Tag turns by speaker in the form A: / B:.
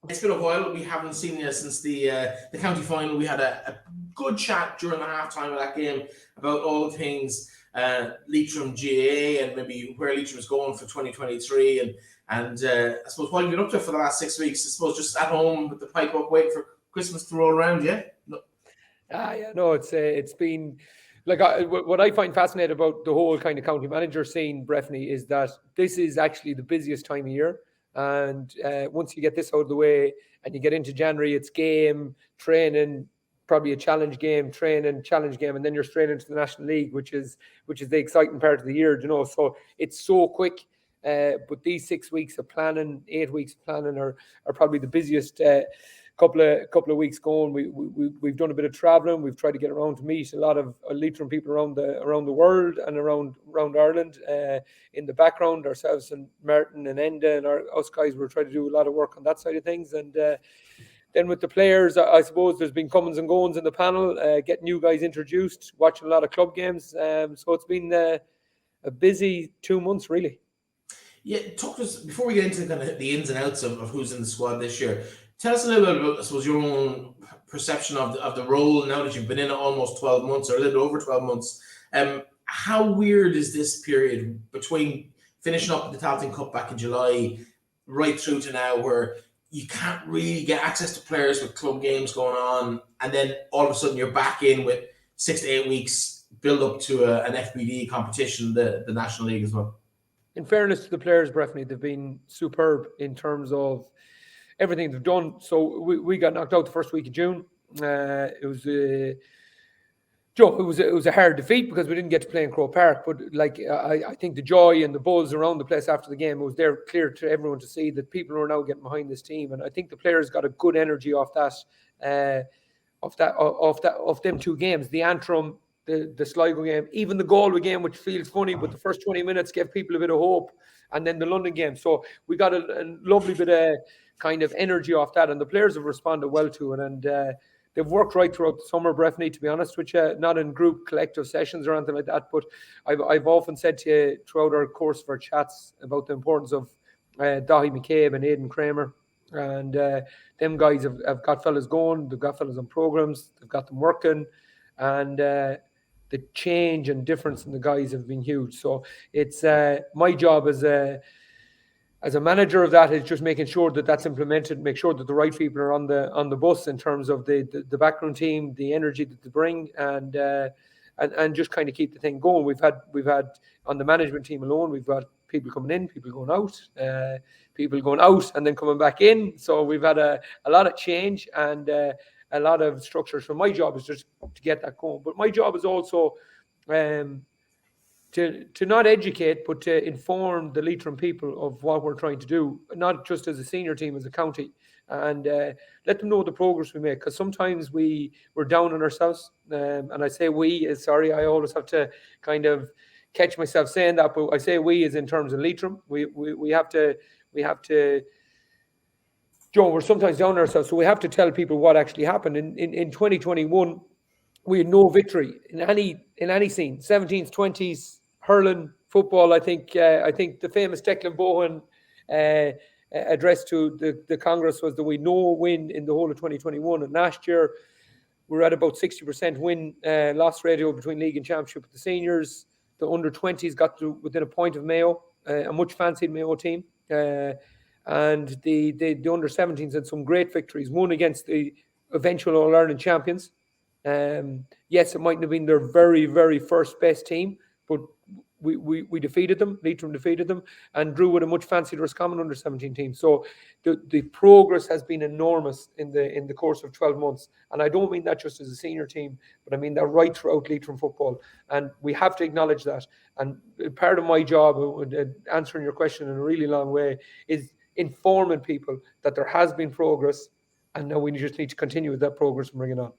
A: It's been a while. We haven't seen you since the county final. We had a good chat during the halftime of that game about all things Leitrim GAA and maybe where Leitrim is going for 2023. And I suppose what have you been up to for the last 6 weeks? I suppose just at home with the pipe up, waiting for Christmas to roll around. Yeah. No.
B: Yeah, no, it's been like what I find fascinating about the whole kind of county manager scene, Breifne, is that this is actually the busiest time of year. And once you get this out of the way and you get into January, it's game, training, probably a challenge game, training, challenge game, and then you're straight into the National League, which is the exciting part of the year, you know. So it's so quick. But these 6 weeks of planning, 8 weeks of planning are probably the busiest couple of weeks going. We've done a bit of traveling. We've tried to get around to meet a lot of Leitrim people around the world and around Ireland. In the background, ourselves and Martin and Enda and us guys, we're trying to do a lot of work on that side of things. And then with the players, I suppose there's been comings and goings in the panel, getting new guys introduced, watching a lot of club games. So it's been a busy 2 months, really.
A: Yeah, talk to us before we get into kind of the ins and outs of who's in the squad this year. Tell us a little bit about, I suppose, your own perception of the role now that you've been in it almost 12 months or a little over 12 months. How weird is this period between finishing up the Tailteann Cup back in July right through to now, where you can't really get access to players with club games going on, and then all of a sudden you're back in with 6 to 8 weeks build up to an FBD competition, the National League as well?
B: In fairness to the players, Breifne, they've been superb in terms of everything they've done. So we got knocked out the first week of June. It was a hard defeat because we didn't get to play in Croke Park. But I think the joy and the buzz around the place after the game, it was there clear to everyone to see that people are now getting behind this team. And I think the players got a good energy off them 2 games, the Antrim, the Sligo game, even the Galway game, which feels funny, but the first 20 minutes gave people a bit of hope, and then the London game. So we got a lovely bit of kind of energy off that, and the players have responded well to it, and they've worked right throughout the summer, Breifne, to be honest with you, not in group collective sessions or anything like that, but I've often said to you throughout our course of our chats about the importance of Dahi McCabe and Aidan Kramer. And them guys have got fellas going, they've got fellas on programs, they've got them working, and the change and difference in the guys have been huge. So it's my job as a manager of that is just making sure that that's implemented, make sure that the right people are on the bus in terms of the backroom team, the energy that they bring, and just kind of keep the thing going. We've had on the management team alone, we've got people coming in, people going out, and then coming back in. So we've had a lot of change and a lot of structure. So my job is just to get that going. But my job is also to not educate, but to inform the Leitrim people of what we're trying to do, not just as a senior team, as a county, and let them know the progress we make. Because sometimes we're down on ourselves, and I say I always have to kind of catch myself saying that, but I say we is in terms of Leitrim. We have to. Joe, we're sometimes down on ourselves, so we have to tell people what actually happened. In 2021, we had no victory in any scene. 17s, 20s, hurling, football. I think the famous Declan Bowen address to the Congress was that we no win in the whole of 2021. And last year, we were at about 60% win loss ratio between league and championship with the seniors. The under 20s got to within a point of Mayo, a much fancied Mayo team. And the under 17s had some great victories, one against the eventual All-Ireland champions. Yes, it mightn't have been their very, very first best team, but we defeated them. Leitrim defeated them and drew with a much fancied Roscommon under 17 team. So the progress has been enormous in the course of 12 months. And I don't mean that just as a senior team, but I mean that right throughout Leitrim football. And we have to acknowledge that. And part of my job, answering your question in a really long way, is informing people that there has been progress, and now we just need to continue with that progress and bring it on.